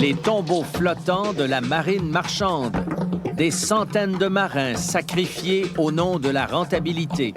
Les tombeaux flottants de la marine marchande. Des centaines de marins sacrifiés au nom de la rentabilité.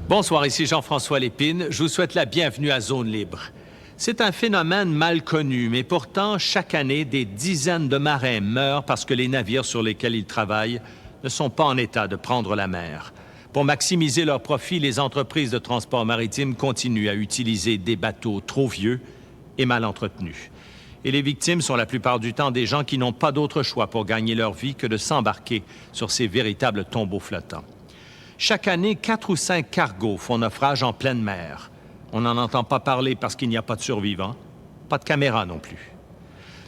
Bonsoir, ici Jean-François Lépine. Je vous souhaite la bienvenue à Zone Libre. C'est un phénomène mal connu, mais pourtant, chaque année, des dizaines de marins meurent parce que les navires sur lesquels ils travaillent ne sont pas en état de prendre la mer. Pour maximiser leurs profits, les entreprises de transport maritime continuent à utiliser des bateaux trop vieux et mal entretenus. Et les victimes sont la plupart du temps des gens qui n'ont pas d'autre choix pour gagner leur vie que de s'embarquer sur ces véritables tombeaux flottants. Chaque année, 4 ou 5 cargos font naufrage en pleine mer. On n'en entend pas parler parce qu'il n'y a pas de survivants, pas de caméra non plus.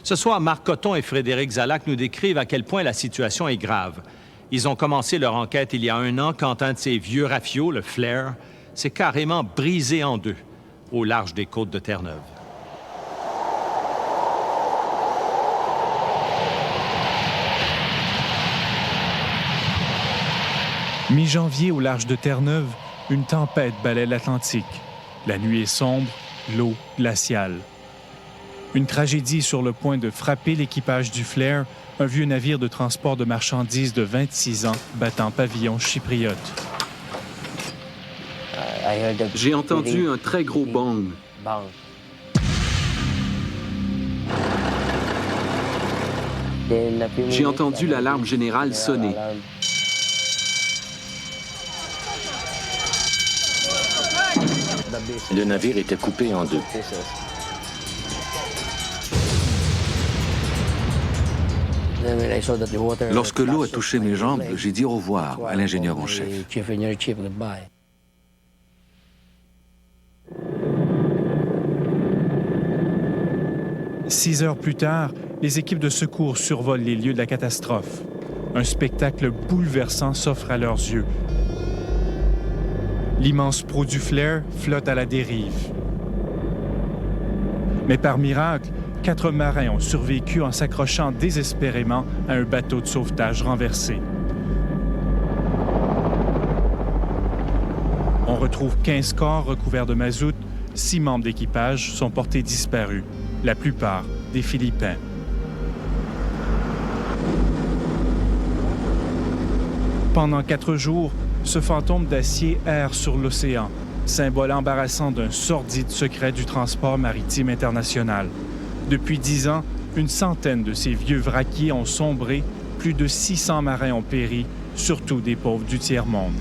Ce soir, Marc Cotton et Frédéric Zalac nous décrivent à quel point la situation est grave. Ils ont commencé leur enquête il y a 1 an quand un de ces vieux rafiots, le Flair, s'est carrément brisé en deux au large des côtes de Terre-Neuve. Mi-janvier, au large de Terre-Neuve, une tempête balaie l'Atlantique. La nuit est sombre, l'eau glaciale. Une tragédie sur le point de frapper l'équipage du Flair, un vieux navire de transport de marchandises de 26 ans battant pavillon chypriote. J'ai entendu un très gros bang. J'ai entendu l'alarme générale sonner. Le navire était coupé en deux. Lorsque l'eau a touché mes jambes, j'ai dit au revoir à l'ingénieur en chef. 6 heures plus tard, les équipes de secours survolent les lieux de la catastrophe. Un spectacle bouleversant s'offre à leurs yeux. L'immense proue du Flair flotte à la dérive. Mais par miracle, 4 marins ont survécu en s'accrochant désespérément à un bateau de sauvetage renversé. On retrouve 15 corps recouverts de mazout. 6 membres d'équipage sont portés disparus, la plupart des Philippins. Pendant 4 jours, ce fantôme d'acier erre sur l'océan, symbole embarrassant d'un sordide secret du transport maritime international. Depuis 10 ans, une centaine de ces vieux vraquiers ont sombré, plus de 600 marins ont péri, surtout des pauvres du tiers-monde.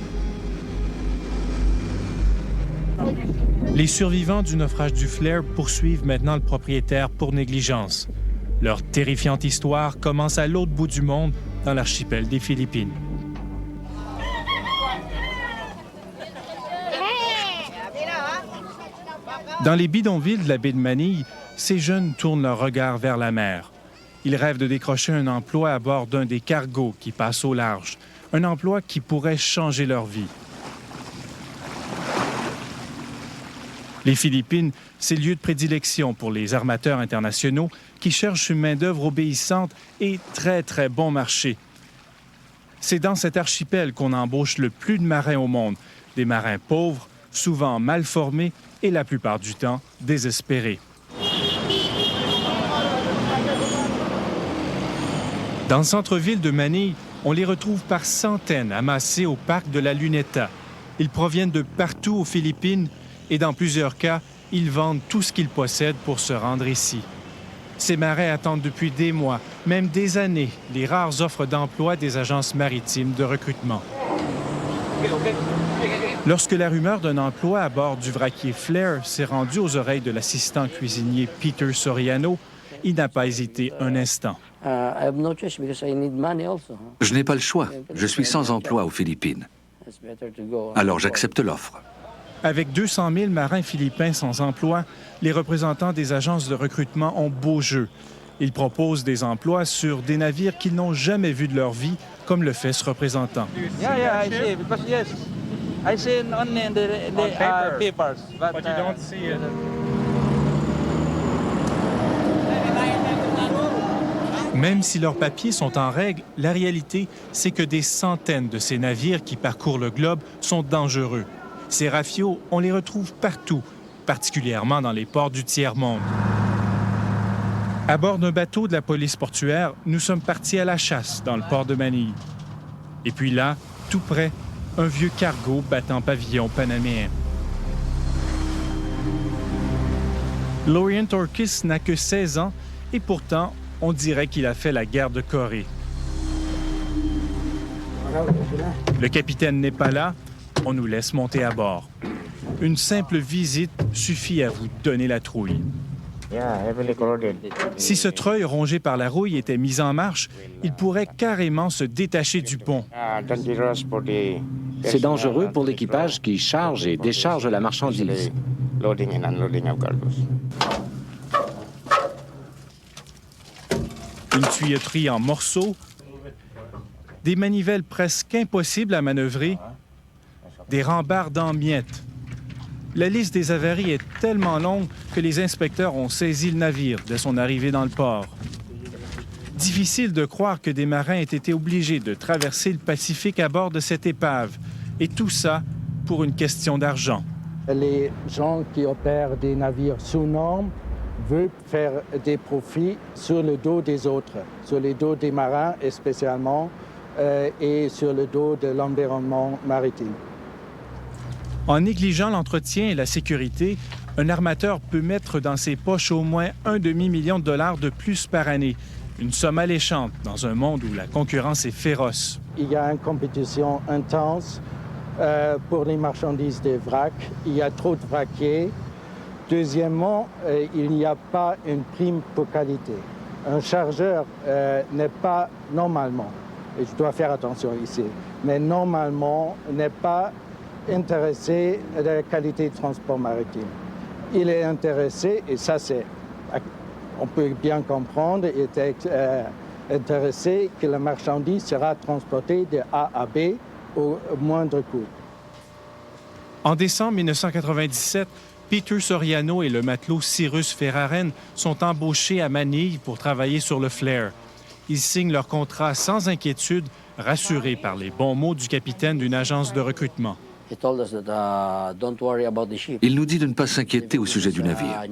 Les survivants du naufrage du Flair poursuivent maintenant le propriétaire pour négligence. Leur terrifiante histoire commence à l'autre bout du monde, dans l'archipel des Philippines. Dans les bidonvilles de la baie de Manille, ces jeunes tournent leur regard vers la mer. Ils rêvent de décrocher un emploi à bord d'un des cargos qui passent au large, un emploi qui pourrait changer leur vie. Les Philippines, c'est le lieu de prédilection pour les armateurs internationaux qui cherchent une main-d'œuvre obéissante et très bon marché. C'est dans cet archipel qu'on embauche le plus de marins au monde, des marins pauvres, souvent mal formés et la plupart du temps désespérés. Dans le centre-ville de Manille, on les retrouve par centaines amassés au parc de la Luneta. Ils proviennent de partout aux Philippines et dans plusieurs cas, ils vendent tout ce qu'ils possèdent pour se rendre ici. Ces marins attendent depuis des mois, même des années, les rares offres d'emploi des agences maritimes de recrutement. Lorsque la rumeur d'un emploi à bord du vraquier Flair s'est rendue aux oreilles de l'assistant cuisinier Peter Soriano, il n'a pas hésité un instant. Je n'ai pas le choix. Je suis sans emploi aux Philippines. Alors j'accepte l'offre. Avec 200 000 marins philippins sans emploi, les représentants des agences de recrutement ont beau jeu. Ils proposent des emplois sur des navires qu'ils n'ont jamais vus de leur vie, comme le fait ce représentant. Yeah, I see. Because yes, I see only in the papers. But you don't see it. Même si leurs papiers sont en règle, la réalité, c'est que des centaines de ces navires qui parcourent le globe sont dangereux. Ces rafiaux, on les retrouve partout, particulièrement dans les ports du tiers-monde. À bord d'un bateau de la police portuaire, nous sommes partis à la chasse dans le port de Manille. Et puis là, tout près, un vieux cargo battant pavillon panaméen. Lorient Orkis n'a que 16 ans et pourtant, on dirait qu'il a fait la guerre de Corée. Le capitaine n'est pas là, on nous laisse monter à bord. Une simple visite suffit à vous donner la trouille. Si ce treuil rongé par la rouille était mis en marche, il pourrait carrément se détacher du pont. C'est dangereux pour l'équipage qui charge et décharge la marchandise. Une tuyauterie en morceaux, des manivelles presque impossibles à manœuvrer, des rambardes en miettes. La liste des avaries est tellement longue que les inspecteurs ont saisi le navire dès son arrivée dans le port. Difficile de croire que des marins aient été obligés de traverser le Pacifique à bord de cette épave. Et tout ça pour une question d'argent. Les gens qui opèrent des navires sous normes veulent faire des profits sur le dos des autres, sur le dos des marins spécialement, et sur le dos de l'environnement maritime. En négligeant l'entretien et la sécurité, un armateur peut mettre dans ses poches au moins $1,5 million de plus par année. Une somme alléchante dans un monde où la concurrence est féroce. Il y a une compétition intense pour les marchandises des vracs. Il y a trop de vraquiers. Deuxièmement, il n'y a pas une prime pour qualité. Un chargeur n'est pas normalement, et je dois faire attention ici, mais normalement n'est pas intéressé à la qualité de transport maritime. Il est intéressé, et ça c'est, on peut bien comprendre, il est intéressé que la marchandise sera transportée de A à B au moindre coût. En décembre 1997, Peter Soriano et le matelot Cyrus Ferraren sont embauchés à Manille pour travailler sur le Flair. Ils signent leur contrat sans inquiétude, rassurés par les bons mots du capitaine d'une agence de recrutement. Il nous dit de ne pas s'inquiéter au sujet du navire.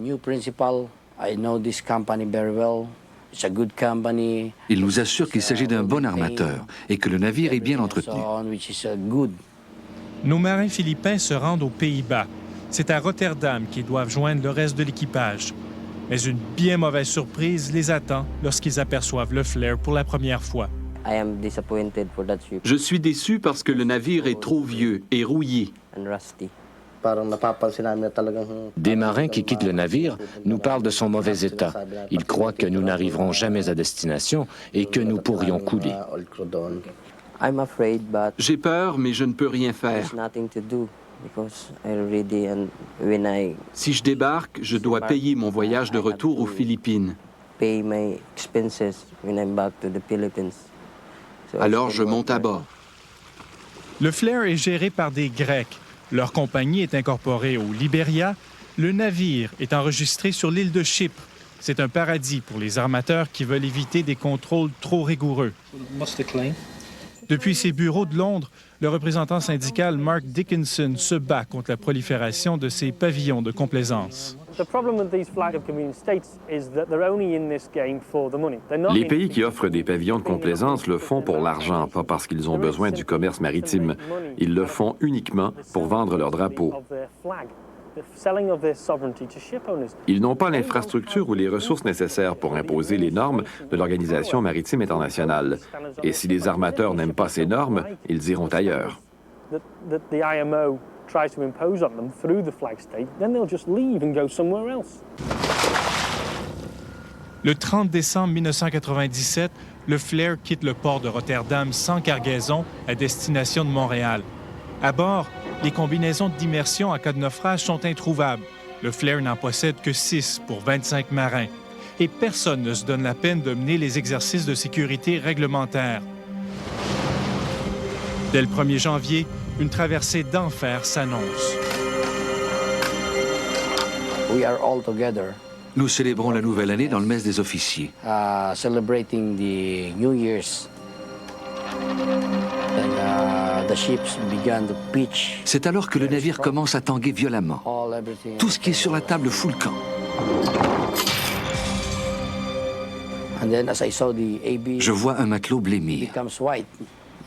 Il nous assure qu'il s'agit d'un bon armateur et que le navire est bien entretenu. Nos marins philippins se rendent aux Pays-Bas. C'est à Rotterdam qu'ils doivent joindre le reste de l'équipage. Mais une bien mauvaise surprise les attend lorsqu'ils aperçoivent le Flair pour la première fois. Je suis déçu parce que le navire est trop vieux et rouillé. Des marins qui quittent le navire nous parlent de son mauvais état. Ils croient que nous n'arriverons jamais à destination et que nous pourrions couler. J'ai peur, mais je ne peux rien faire. Si je débarque, je dois payer mon voyage de retour aux Philippines. Alors je monte à bord. Le Flair est géré par des Grecs. Leur compagnie est incorporée au Liberia. Le navire est enregistré sur l'île de Chypre. C'est un paradis pour les armateurs qui veulent éviter des contrôles trop rigoureux. Depuis ses bureaux de Londres, le représentant syndical Mark Dickinson se bat contre la prolifération de ces pavillons de complaisance. Les pays qui offrent des pavillons de complaisance le font pour l'argent, pas parce qu'ils ont besoin du commerce maritime. Ils le font uniquement pour vendre leurs drapeaux. Ils n'ont pas l'infrastructure ou les ressources nécessaires pour imposer les normes de l'Organisation maritime internationale. Et si les armateurs n'aiment pas ces normes, ils iront ailleurs. Le 30 décembre 1997, le Flair quitte le port de Rotterdam sans cargaison à destination de Montréal. À bord, les combinaisons d'immersion en cas de naufrage sont introuvables. Le Flair n'en possède que 6 pour 25 marins. Et personne ne se donne la peine de mener les exercices de sécurité réglementaires. Dès le 1er janvier, une traversée d'enfer s'annonce. We are all together, Nous célébrons la nouvelle année dans le mess des officiers. celebrating the New Year's. And the ships began to pitch. C'est alors que le navire commence à tanguer violemment. Everything. Tout ce qui est sur la table fout le camp. And then as I saw the AB Je vois un matelot blêmir. becomes white.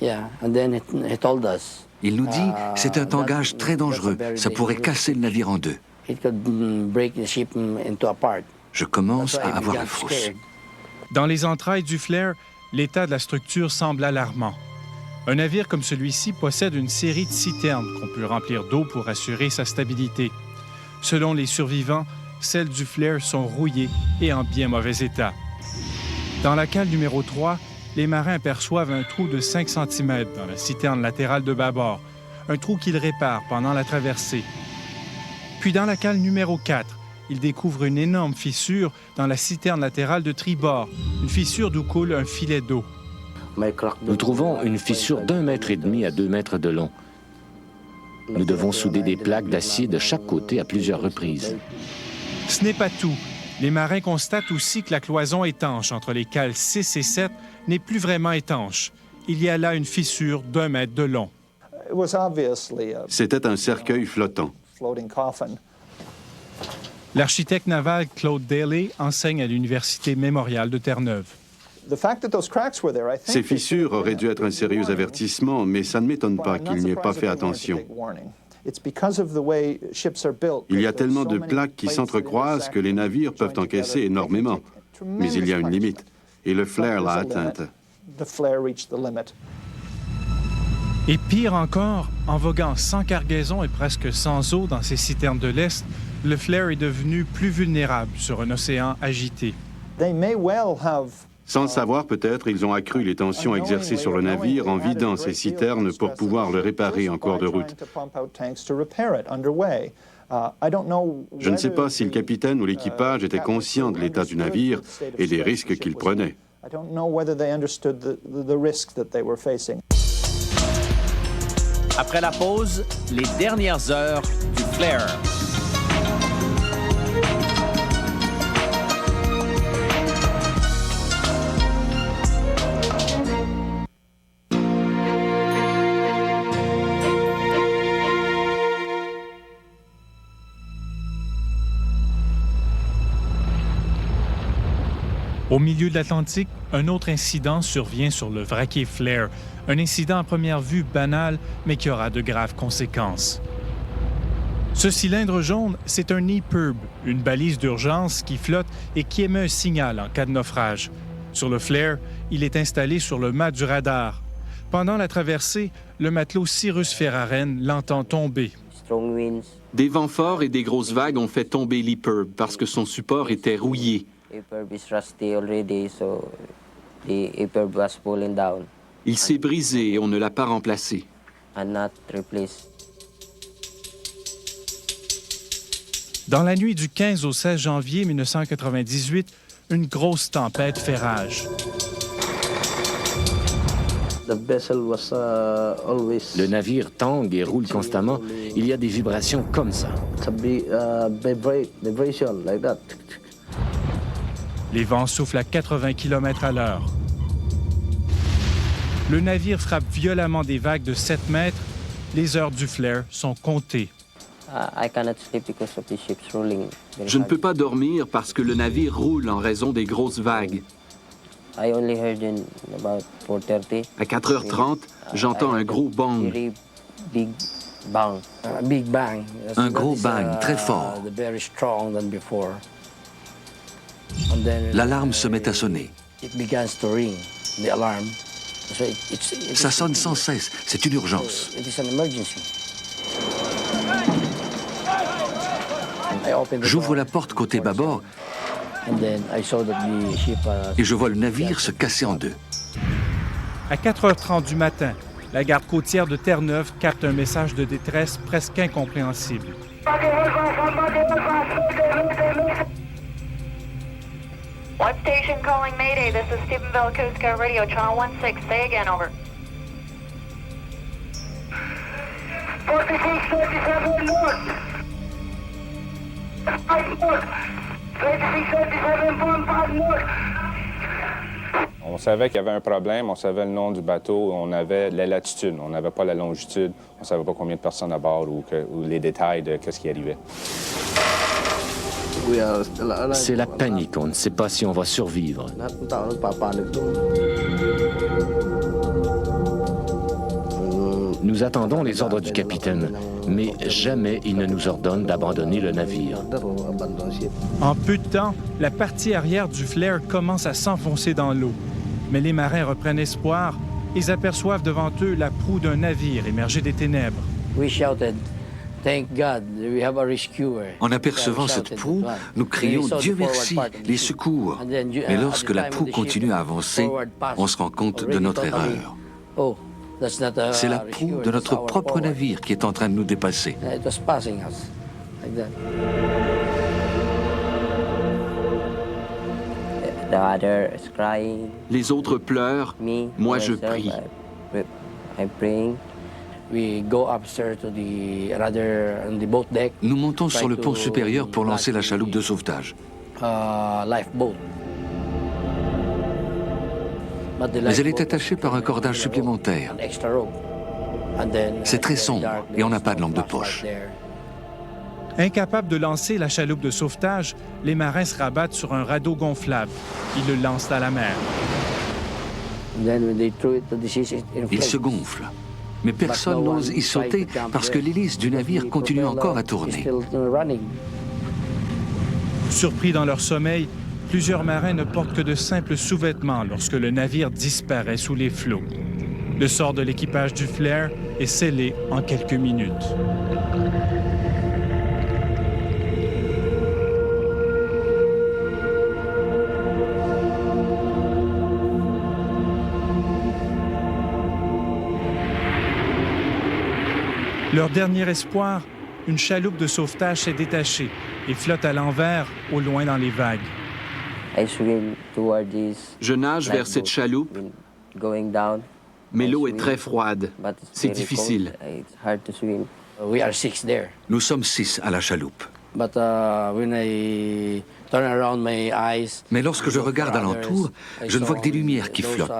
Yeah, and then he told us Il nous dit, c'est un tangage très dangereux. Ça pourrait casser le navire en deux. it could break the ship into apart. Je commence That's why à I avoir began la frousse. scared. Dans les entrailles du Flair, l'état de la structure semble alarmant. Un navire comme celui-ci possède une série de citernes qu'on peut remplir d'eau pour assurer sa stabilité. Selon les survivants, celles du Flair sont rouillées et en bien mauvais état. Dans la cale numéro 3, les marins aperçoivent un trou de 5 cm dans la citerne latérale de bâbord, un trou qu'ils réparent pendant la traversée. Puis dans la cale numéro 4, ils découvrent une énorme fissure dans la citerne latérale de tribord, une fissure d'où coule un filet d'eau. Nous trouvons une fissure d'1,5 mètre à 2 mètres de long. Nous devons souder des plaques d'acier de chaque côté à plusieurs reprises. Ce n'est pas tout. Les marins constatent aussi que la cloison étanche entre les cales 6 et 7 n'est plus vraiment étanche. Il y a là une fissure d'1 mètre de long. C'était un cercueil flottant. L'architecte naval Claude Daly enseigne à l'Université mémoriale de Terre-Neuve. Ces fissures auraient dû être un sérieux avertissement, mais ça ne m'étonne pas qu'il n'y ait pas fait attention. Il y a tellement de plaques qui s'entrecroisent que les navires peuvent encaisser énormément. Mais il y a une limite, et le Flair l'a atteinte. Et pire encore, en voguant sans cargaison et presque sans eau dans ces citernes de l'Est, le Flair est devenu plus vulnérable sur un océan agité. Sans le savoir, peut-être, ils ont accru les tensions exercées sur le navire en vidant ces citernes pour pouvoir le réparer en cours de route. Je ne sais pas si le capitaine ou l'équipage étaient conscients de l'état du navire et des risques qu'ils prenaient. Après la pause, les dernières heures du Flair. Au milieu de l'Atlantique, un autre incident survient sur le vraquier Flair. Un incident à première vue banal, mais qui aura de graves conséquences. Ce cylindre jaune, c'est un EPIRB, une balise d'urgence qui flotte et qui émet un signal en cas de naufrage. Sur le Flair, il est installé sur le mât du radar. Pendant la traversée, le matelot Cyrus Ferraren l'entend tomber. Des vents forts et des grosses vagues ont fait tomber l'EPIRB parce que son support était rouillé. Il s'est brisé et on ne l'a pas remplacé. Dans la nuit du 15 au 16 janvier 1998, une grosse tempête fait rage. Le navire tangue et roule constamment. Il y a des vibrations comme ça. Les vents soufflent à 80 km à l'heure. Le navire frappe violemment des vagues de 7 mètres. Les heures du Flair sont comptées. Je ne peux pas dormir parce que le navire roule en raison des grosses vagues. À 4h30, j'entends un gros bang. Un gros bang très fort. L'alarme se met à sonner. Ça sonne sans cesse. C'est une urgence. J'ouvre la porte côté bâbord et je vois le navire se casser en deux. À 4h30 du matin, la garde côtière de Terre-Neuve capte un message de détresse presque incompréhensible. What station calling Mayday? This is Stephenville Coast Guard Radio, channel 16. Say again, over. 4637 north. 5 north. 3637.5 north. On savait qu'il y avait un problème, on savait le nom du bateau, on avait la latitude, on n'avait pas la longitude, on ne savait pas combien de personnes à bord ou les détails de ce qui arrivait. C'est la panique, on ne sait pas si on va survivre. Nous attendons les ordres du capitaine, mais jamais il ne nous ordonne d'abandonner le navire. En peu de temps, la partie arrière du Flair commence à s'enfoncer dans l'eau. Mais les marins reprennent espoir. Ils aperçoivent devant eux la proue d'un navire émergé des ténèbres. En apercevant cette proue, nous crions « Dieu merci, les secours !» Mais lorsque la proue continue à avancer, on se rend compte de notre erreur. C'est la proue de notre propre navire qui est en train de nous dépasser. Les autres pleurent, moi je prie. Nous montons sur le pont supérieur pour lancer la chaloupe de sauvetage. Mais elle est attachée par un cordage supplémentaire. C'est très sombre et on n'a pas de lampe de poche. Incapables de lancer la chaloupe de sauvetage, les marins se rabattent sur un radeau gonflable. Ils le lancent à la mer. Il se gonfle, mais personne n'ose y sauter parce que l'hélice du navire continue encore à tourner. Surpris dans leur sommeil, plusieurs marins ne portent que de simples sous-vêtements lorsque le navire disparaît sous les flots. Le sort de l'équipage du Flair est scellé en quelques minutes. Leur dernier espoir, une chaloupe de sauvetage s'est détachée et flotte à l'envers, au loin dans les vagues. Je nage vers cette chaloupe, mais l'eau est très froide. C'est difficile. Nous sommes 6 à la chaloupe. Mais lorsque je regarde alentour, je ne vois que des lumières qui flottent.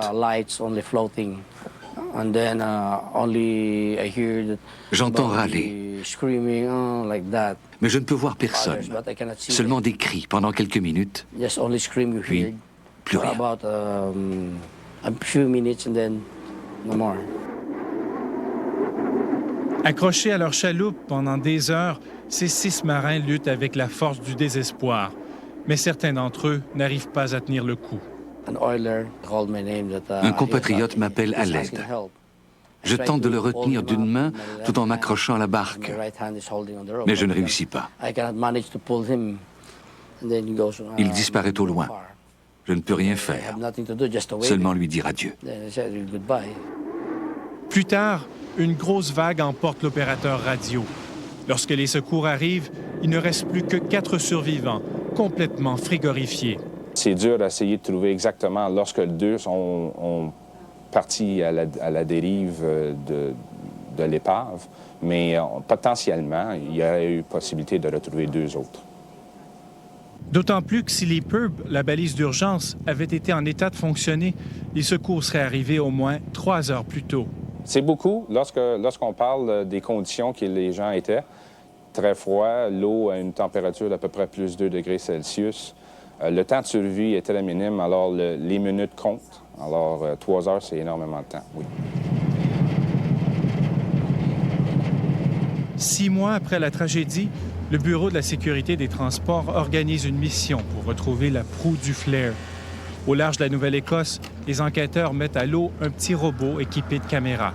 J'entends râler, mais je ne peux voir personne. Seulement des cris pendant quelques minutes, puis plus rien. Accrochés à leur chaloupe pendant des heures, ces 6 marins luttent avec la force du désespoir. Mais certains d'entre eux n'arrivent pas à tenir le coup. Un compatriote m'appelle à l'aide. Je tente de le retenir d'une main tout en m'accrochant à la barque, mais je ne réussis pas. Il disparaît au loin. Je ne peux rien faire, seulement lui dire adieu. Plus tard, une grosse vague emporte l'opérateur radio. Lorsque les secours arrivent, il ne reste plus que 4 survivants, complètement frigorifiés. C'est dur d'essayer de trouver exactement lorsque les deux sont partis à la dérive de l'épave, mais potentiellement, il y aurait eu possibilité de retrouver 2 autres. D'autant plus que si les PURB, la balise d'urgence, avaient été en état de fonctionner, les secours seraient arrivés au moins 3 heures plus tôt. C'est beaucoup lorsqu'on parle des conditions que les gens étaient. Très froid, l'eau à une température d'à peu près plus 2 degrés Celsius. Le temps de survie est très minime, alors les minutes comptent. Alors, 3 heures, c'est énormément de temps, oui. 6 mois après la tragédie, le Bureau de la sécurité des transports organise une mission pour retrouver la proue du Flair. Au large de la Nouvelle-Écosse, les enquêteurs mettent à l'eau un petit robot équipé de caméras.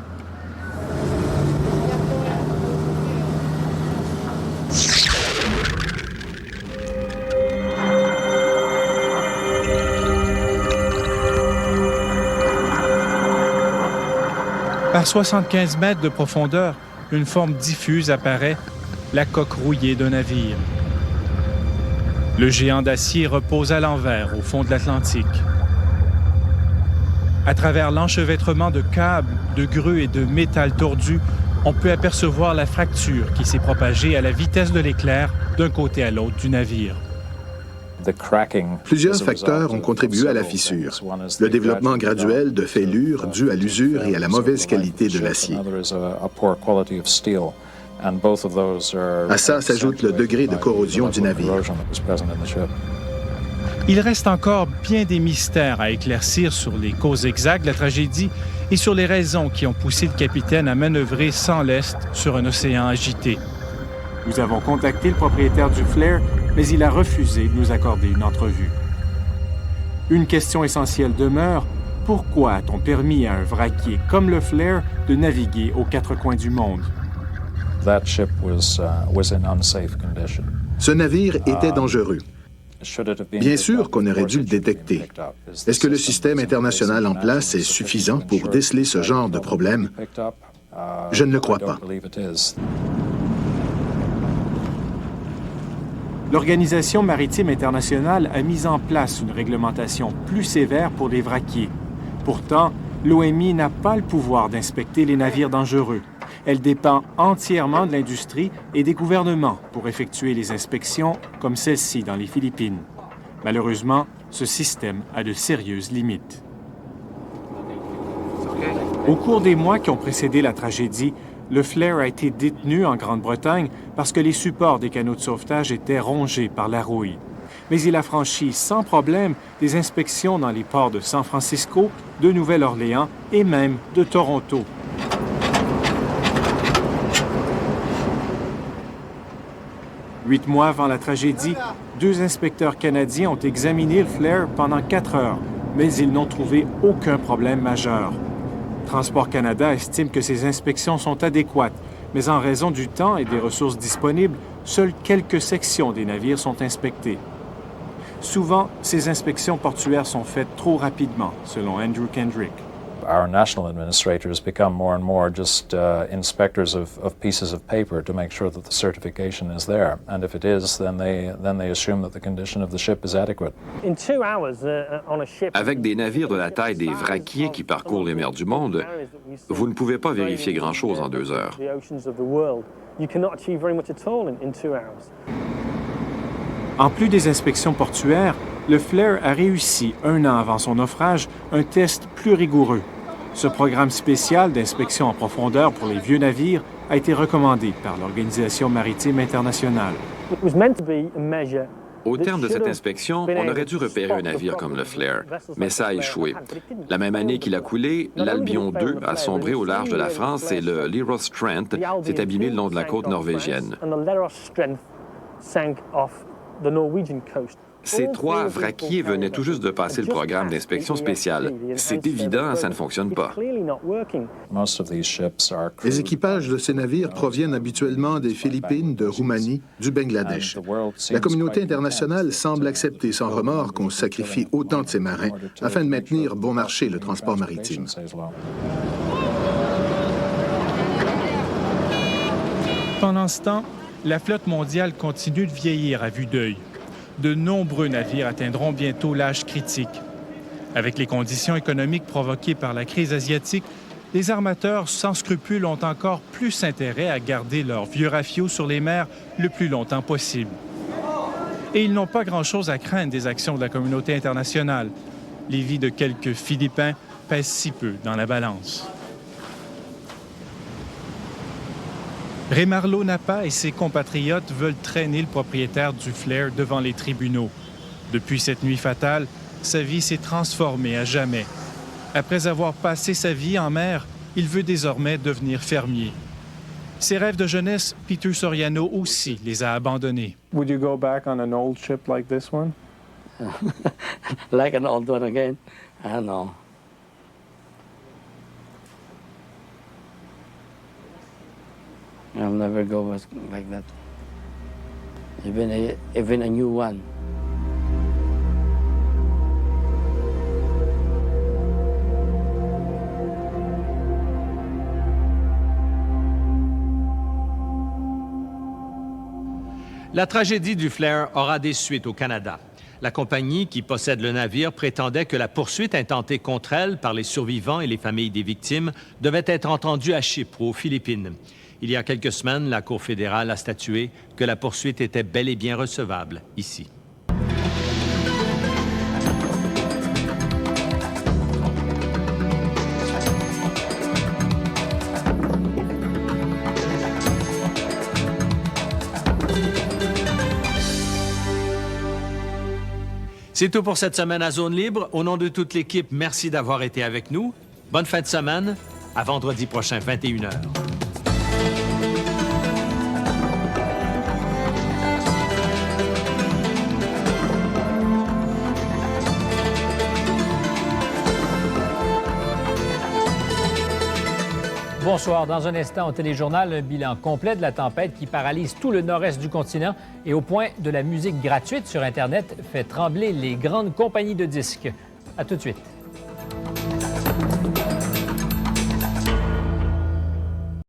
Par À 75 mètres de profondeur, une forme diffuse apparaît, la coque rouillée d'un navire. Le géant d'acier repose à l'envers au fond de l'Atlantique. À travers l'enchevêtrement de câbles, de grues et de métal tordu, on peut apercevoir la fracture qui s'est propagée à la vitesse de l'éclair d'un côté à l'autre du navire. Plusieurs facteurs ont contribué à la fissure. Le développement graduel de fêlures dû à l'usure et à la mauvaise qualité de l'acier. À ça s'ajoute le degré de corrosion du navire. Il reste encore bien des mystères à éclaircir sur les causes exactes de la tragédie et sur les raisons qui ont poussé le capitaine à manœuvrer sans lest sur un océan agité. Nous avons contacté le propriétaire du Flair, mais il a refusé de nous accorder une entrevue. Une question essentielle demeure: pourquoi a-t-on permis à un vraquier comme le Flair de naviguer aux quatre coins du monde? Ce navire était dangereux. Bien sûr qu'on aurait dû le détecter. Est-ce que le système international en place est suffisant pour déceler ce genre de problème? Je ne le crois pas. L'Organisation maritime internationale a mis en place une réglementation plus sévère pour les vraquiers. Pourtant, l'OMI n'a pas le pouvoir d'inspecter les navires dangereux. Elle dépend entièrement de l'industrie et des gouvernements pour effectuer les inspections comme celle-ci dans les Philippines. Malheureusement, ce système a de sérieuses limites. Au cours des mois qui ont précédé la tragédie, le Flair a été détenu en Grande-Bretagne parce que les supports des canaux de sauvetage étaient rongés par la rouille. Mais il a franchi sans problème des inspections dans les ports de San Francisco, de Nouvelle-Orléans et même de Toronto. Huit mois avant la tragédie, 2 inspecteurs canadiens ont examiné le Flair pendant 4 heures, mais ils n'ont trouvé aucun problème majeur. Transport Canada estime que ces inspections sont adéquates, mais en raison du temps et des ressources disponibles, seules quelques sections des navires sont inspectées. Souvent, ces inspections portuaires sont faites trop rapidement, selon Andrew Kendrick. Our national administrators become more and more just inspectors of pieces of paper to make sure that the certification is there. And if it is, then they assume that the condition of the ship is adequate. Avec des navires de la taille des vraquiers qui parcourent les mers du monde, vous ne pouvez pas vérifier grand-chose en 2 heures. En plus des inspections portuaires, le Flair a réussi, 1 an avant son naufrage, un test plus rigoureux. Ce programme spécial d'inspection en profondeur pour les vieux navires a été recommandé par l'Organisation maritime internationale. Au terme de cette inspection, on aurait dû repérer un navire comme le Flair, mais ça a échoué. La même année qu'il a coulé, l'Albion II a sombré au large de la France et le Leroy Strength s'est abîmé le long de la côte norvégienne. Ces 3 vraquiers venaient tout juste de passer le programme d'inspection spéciale. C'est évident, ça ne fonctionne pas. Les équipages de ces navires proviennent habituellement des Philippines, de Roumanie, du Bangladesh. La communauté internationale semble accepter sans remords qu'on sacrifie autant de ses marins afin de maintenir bon marché le transport maritime. Pendant ce temps, la flotte mondiale continue de vieillir à vue d'œil. De nombreux navires atteindront bientôt l'âge critique. Avec les conditions économiques provoquées par la crise asiatique, les armateurs sans scrupules ont encore plus intérêt à garder leurs vieux rafiaux sur les mers le plus longtemps possible. Et ils n'ont pas grand-chose à craindre des actions de la communauté internationale. Les vies de quelques Philippins pèsent si peu dans la balance. Remarlo Napa et ses compatriotes veulent traîner le propriétaire du Flair devant les tribunaux. Depuis cette nuit fatale, sa vie s'est transformée à jamais. Après avoir passé sa vie en mer, il veut désormais devenir fermier. Ses rêves de jeunesse, Peter Soriano aussi les a abandonnés. Would you go back on an old ship like this one? Like an old one again? I don't know. I'll never go like that. Even a new one. La tragédie du Flair aura des suites au Canada. La compagnie qui possède le navire prétendait que la poursuite intentée contre elle par les survivants et les familles des victimes devait être entendue à Chypre, aux Philippines. Il y a quelques semaines, la Cour fédérale a statué que la poursuite était bel et bien recevable ici. C'est tout pour cette semaine à Zone Libre. Au nom de toute l'équipe, merci d'avoir été avec nous. Bonne fin de semaine. À vendredi prochain, 21h. Bonsoir. Dans un instant, au téléjournal, un bilan complet de la tempête qui paralyse tout le nord-est du continent et au point de la musique gratuite sur Internet fait trembler les grandes compagnies de disques. À tout de suite.